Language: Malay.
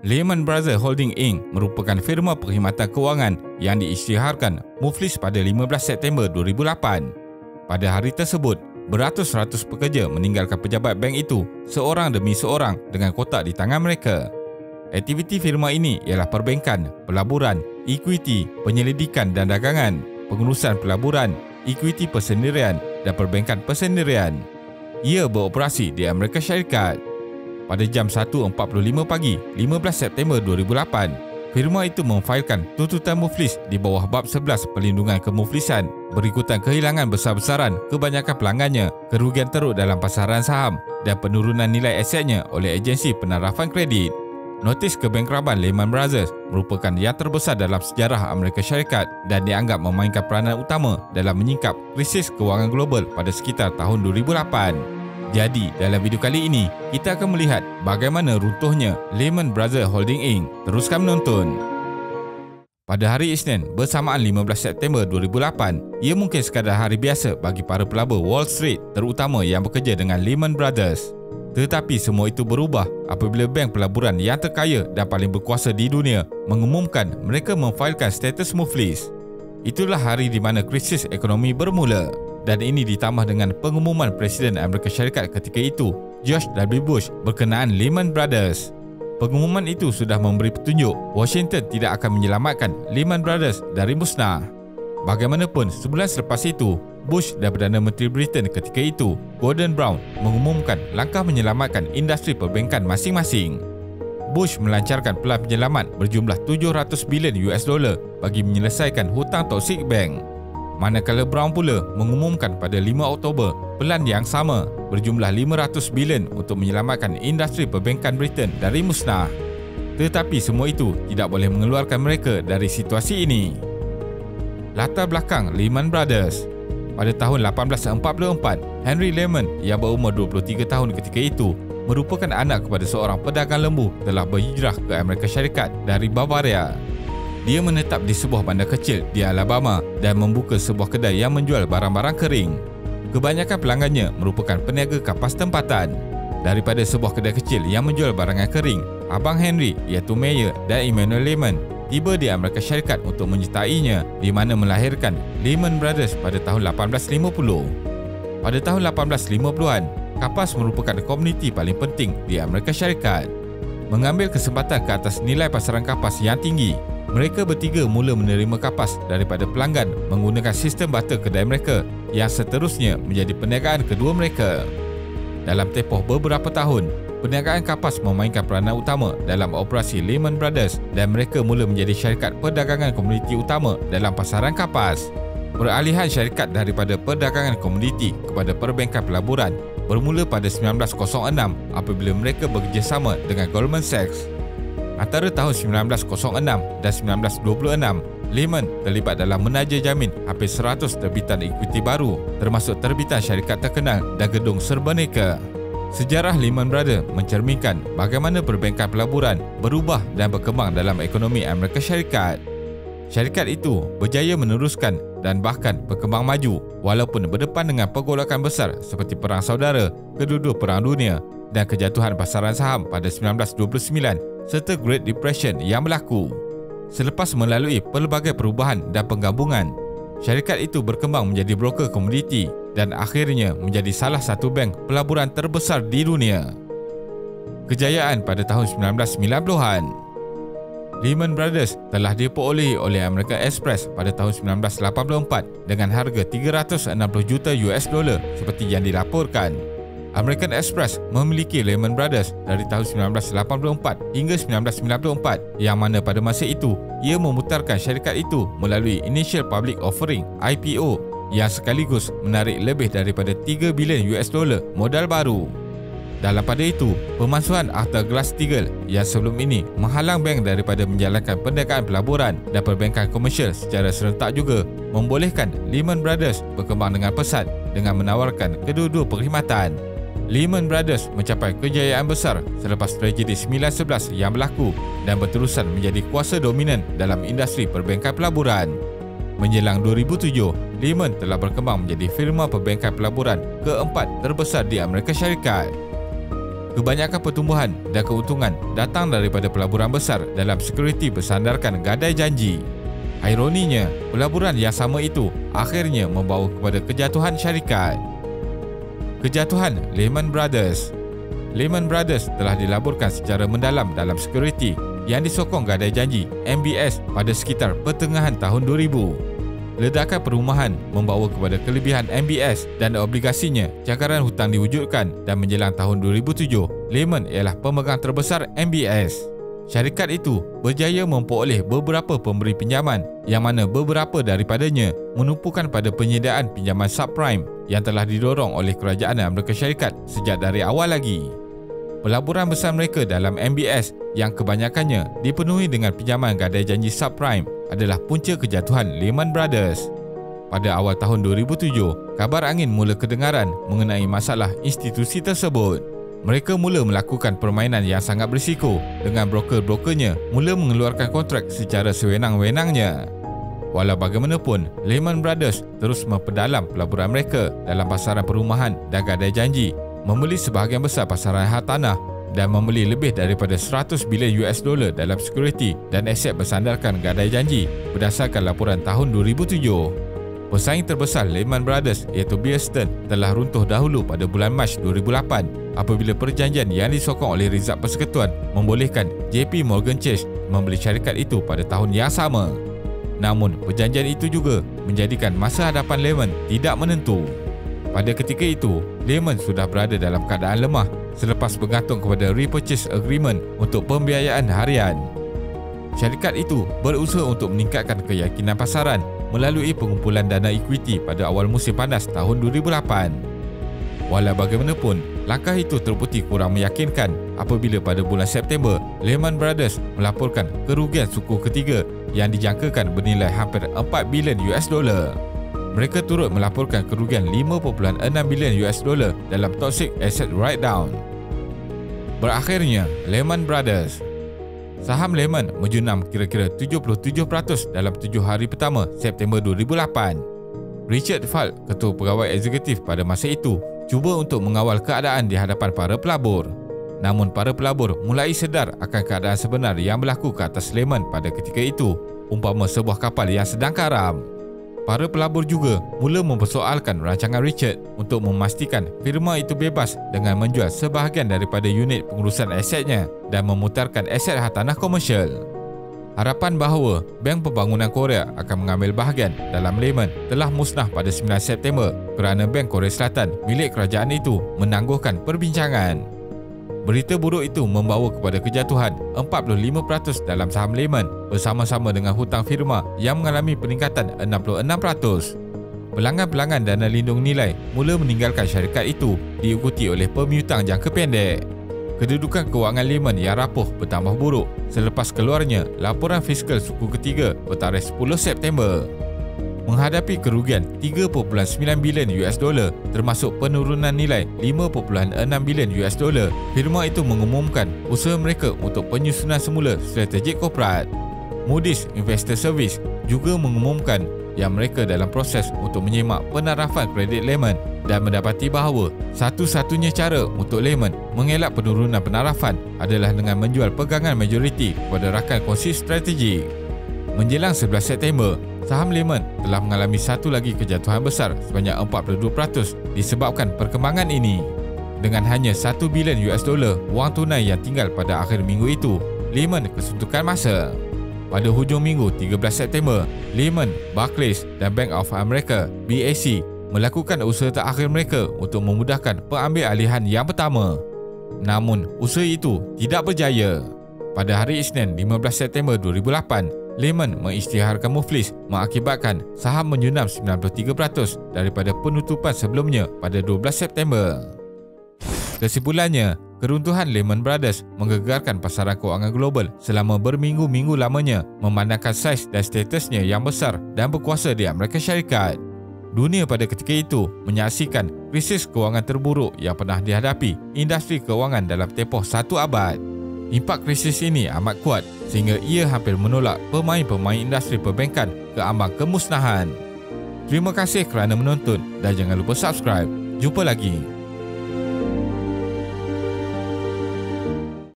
Lehman Brothers Holding Inc. merupakan firma perkhidmatan kewangan yang diisytiharkan muflis pada 15 September 2008. Pada hari tersebut, beratus-ratus pekerja meninggalkan pejabat bank itu seorang demi seorang dengan kotak di tangan mereka. Aktiviti firma ini ialah perbankan, pelaburan, ekuiti, penyelidikan dan dagangan, pengurusan pelaburan, ekuiti persendirian dan perbankan persendirian. Ia beroperasi di Amerika Syarikat. Pada jam 1.45 pagi 15 September 2008, firma itu memfailkan tuntutan muflis di bawah bab 11 Perlindungan Kemuflisan berikutan kehilangan besar-besaran kebanyakan pelanggannya, kerugian teruk dalam pasaran saham dan penurunan nilai asetnya oleh agensi penarafan kredit. Notis kebangkrapan Lehman Brothers merupakan yang terbesar dalam sejarah Amerika Syarikat dan dianggap memainkan peranan utama dalam menyingkap krisis kewangan global pada sekitar tahun 2008. Jadi, dalam video kali ini, kita akan melihat bagaimana runtuhnya Lehman Brothers Holding Inc. Teruskan menonton. Pada hari Isnin bersamaan 15 September 2008, ia mungkin sekadar hari biasa bagi para pelabur Wall Street, terutama yang bekerja dengan Lehman Brothers. Tetapi semua itu berubah apabila bank pelaburan yang terkaya dan paling berkuasa di dunia mengumumkan mereka memfailkan status muflis. Itulah hari di mana krisis ekonomi bermula. Dan ini ditambah dengan pengumuman Presiden Amerika Syarikat ketika itu, George W. Bush, berkenaan Lehman Brothers. Pengumuman itu sudah memberi petunjuk Washington tidak akan menyelamatkan Lehman Brothers dari musnah. Bagaimanapun, sebulan selepas itu, Bush dan Perdana Menteri Britain ketika itu, Gordon Brown, mengumumkan langkah menyelamatkan industri perbankan masing-masing. Bush melancarkan pelan penyelamat berjumlah 700 bilion US dollar bagi menyelesaikan hutang toksik bank. Manakala Brown pula mengumumkan pada 5 Oktober pelan yang sama berjumlah 500 bilion untuk menyelamatkan industri perbankan Britain dari musnah. Tetapi semua itu tidak boleh mengeluarkan mereka dari situasi ini. Latar belakang Lehman Brothers. Pada tahun 1844, Henry Lehman yang berumur 23 tahun ketika itu merupakan anak kepada seorang pedagang lembu telah berhijrah ke Amerika Syarikat dari Bavaria. Dia menetap di sebuah bandar kecil di Alabama dan membuka sebuah kedai yang menjual barang-barang kering. Kebanyakan pelanggannya merupakan peniaga kapas tempatan. Daripada sebuah kedai kecil yang menjual barangan kering, Abang Henry iaitu Mayer dan Emmanuel Lehman tiba di Amerika Syarikat untuk menyertainya di mana melahirkan Lehman Brothers pada tahun 1850. Pada tahun 1850-an, kapas merupakan komuniti paling penting di Amerika Syarikat. Mengambil kesempatan ke atas nilai pasaran kapas yang tinggi, mereka bertiga mula menerima kapas daripada pelanggan menggunakan sistem barter kedai mereka yang seterusnya menjadi perniagaan kedua mereka. Dalam tempoh beberapa tahun, perniagaan kapas memainkan peranan utama dalam operasi Lehman Brothers dan mereka mula menjadi syarikat perdagangan komoditi utama dalam pasaran kapas. Peralihan syarikat daripada perdagangan komoditi kepada perbankan pelaburan bermula pada 1906 apabila mereka bekerjasama dengan Goldman Sachs. Antara tahun 1906 dan 1926, Lehman terlibat dalam menaja jamin hampir 100 terbitan ekuiti baru, termasuk terbitan syarikat terkenal dan gedung serbaneka. Sejarah Lehman Brothers mencerminkan bagaimana perbankan pelaburan berubah dan berkembang dalam ekonomi Amerika Syarikat. Syarikat itu berjaya meneruskan dan bahkan berkembang maju walaupun berdepan dengan pergolakan besar seperti Perang Saudara, kedua-dua Perang Dunia dan kejatuhan pasaran saham pada 1929 serta Great Depression yang berlaku. Selepas melalui pelbagai perubahan dan penggabungan, syarikat itu berkembang menjadi broker komoditi dan akhirnya menjadi salah satu bank pelaburan terbesar di dunia. Kejayaan pada tahun 1990-an. Lehman Brothers telah diperolehi oleh American Express pada tahun 1984 dengan harga 360 juta US dollar seperti yang dilaporkan. American Express memiliki Lehman Brothers dari tahun 1984 hingga 1994 yang mana pada masa itu ia memutarkan syarikat itu melalui Initial Public Offering IPO yang sekaligus menarik lebih daripada 3 bilion US dollar modal baru. Dalam pada itu, pemalsuan akta Glass-Steagall yang sebelum ini menghalang bank daripada menjalankan perniagaan pelaburan dan perbankan komersial secara serentak juga membolehkan Lehman Brothers berkembang dengan pesat dengan menawarkan kedua-dua perkhidmatan. Lehman Brothers mencapai kejayaan besar selepas tragedi 9/11 yang berlaku dan berterusan menjadi kuasa dominan dalam industri perbankan pelaburan. Menjelang 2007, Lehman telah berkembang menjadi firma perbankan pelaburan keempat terbesar di Amerika Syarikat. Kebanyakan pertumbuhan dan keuntungan datang daripada pelaburan besar dalam sekuriti bersandarkan gadai janji. Ironinya, pelaburan yang sama itu akhirnya membawa kepada kejatuhan syarikat. Kejatuhan Lehman Brothers. Lehman Brothers telah dilaburkan secara mendalam dalam sekuriti yang disokong gadai janji MBS pada sekitar pertengahan tahun 2000. Ledakan perumahan membawa kepada kelebihan MBS dan obligasinya cakaran hutang diwujudkan dan menjelang tahun 2007, Lehman ialah pemegang terbesar MBS. Syarikat itu berjaya memperoleh beberapa pemberi pinjaman yang mana beberapa daripadanya menumpukan pada penyediaan pinjaman subprime yang telah didorong oleh kerajaan Amerika Syarikat sejak dari awal lagi. Pelaburan besar mereka dalam MBS yang kebanyakannya dipenuhi dengan pinjaman gadai janji subprime adalah punca kejatuhan Lehman Brothers. Pada awal tahun 2007, kabar angin mula kedengaran mengenai masalah institusi tersebut. Mereka mula melakukan permainan yang sangat berisiko dengan broker-brokernya mula mengeluarkan kontrak secara sewenang-wenangnya. Walau bagaimanapun, Lehman Brothers terus memperdalam pelaburan mereka dalam pasaran perumahan dan gadai janji, membeli sebahagian besar pasaran hartanah dan membeli lebih daripada 100 bilion US dollar dalam sekuriti dan aset bersandarkan gadai janji berdasarkan laporan tahun 2007. Pesaing terbesar Lehman Brothers iaitu Bear Stearns telah runtuh dahulu pada bulan Mac 2008 apabila perjanjian yang disokong oleh Rizal Persekutuan membolehkan JP Morgan Chase membeli syarikat itu pada tahun yang sama. Namun, perjanjian itu juga menjadikan masa hadapan Lehman tidak menentu. Pada ketika itu, Lehman sudah berada dalam keadaan lemah selepas bergantung kepada repurchase agreement untuk pembiayaan harian. Syarikat itu berusaha untuk meningkatkan keyakinan pasaran melalui pengumpulan dana equity pada awal musim panas tahun 2008. Walau bagaimanapun, langkah itu terbukti kurang meyakinkan apabila pada bulan September, Lehman Brothers melaporkan kerugian suku ketiga yang dijangkakan bernilai hampir 4 bilion US dollar. Mereka turut melaporkan kerugian 5.6 bilion US dollar dalam toxic asset write-down. Berakhirnya, Lehman Brothers. Saham Lehman menjunam kira-kira 77% dalam 7 hari pertama September 2008. Richard Falk, ketua pegawai eksekutif pada masa itu, cuba untuk mengawal keadaan di hadapan para pelabur. Namun para pelabur mulai sedar akan keadaan sebenar yang berlaku ke atas Lehman pada ketika itu, umpama sebuah kapal yang sedang karam. Para pelabur juga mula mempersoalkan rancangan Richard untuk memastikan firma itu bebas dengan menjual sebahagian daripada unit pengurusan asetnya dan memutarkan aset hartanah komersial. Harapan bahawa Bank Pembangunan Korea akan mengambil bahagian dalam Lehman telah musnah pada 9 September kerana Bank Korea Selatan milik kerajaan itu menangguhkan perbincangan. Berita buruk itu membawa kepada kejatuhan 45% dalam saham Lehman bersama-sama dengan hutang firma yang mengalami peningkatan 66%. Pelanggan-pelanggan dana lindung nilai mula meninggalkan syarikat itu diikuti oleh pemiutang jangka pendek. Kedudukan kewangan Lehman yang rapuh bertambah buruk selepas keluarnya laporan fiskal suku ketiga bertarikh 10 September. Menghadapi kerugian 3.9 bilion US dollar termasuk penurunan nilai 5.6 bilion US dollar, firma itu mengumumkan usaha mereka untuk penyusunan semula strategik korporat. Moody's Investor Service juga mengumumkan yang mereka dalam proses untuk menyemak penarafan kredit Lehman dan mendapati bahawa satu-satunya cara untuk Lehman mengelak penurunan penarafan adalah dengan menjual pegangan majoriti kepada rakan kongsi strategik. Menjelang 11 September, saham Lehman telah mengalami satu lagi kejatuhan besar sebanyak 42% disebabkan perkembangan ini. Dengan hanya 1 bilion US dollar wang tunai yang tinggal pada akhir minggu itu, Lehman kesuntukan masa. Pada hujung minggu 13 September, Lehman, Barclays dan Bank of America (BAC) melakukan usaha terakhir mereka untuk memudahkan pengambilalihan yang pertama. Namun, usaha itu tidak berjaya. Pada hari Isnin 15 September 2008, Lehman mengisytiharkan muflis mengakibatkan saham menjunam 93% daripada penutupan sebelumnya pada 12 September. Kesimpulannya, keruntuhan Lehman Brothers menggegarkan pasaran kewangan global selama berminggu-minggu lamanya memandangkan saiz dan statusnya yang besar dan berkuasa di Amerika Syarikat. Dunia pada ketika itu menyaksikan krisis kewangan terburuk yang pernah dihadapi industri kewangan dalam tempoh 1 abad. Impak krisis ini amat kuat sehingga ia hampir menolak pemain-pemain industri perbankan ke ambang kemusnahan. Terima kasih kerana menonton dan jangan lupa subscribe. Jumpa lagi.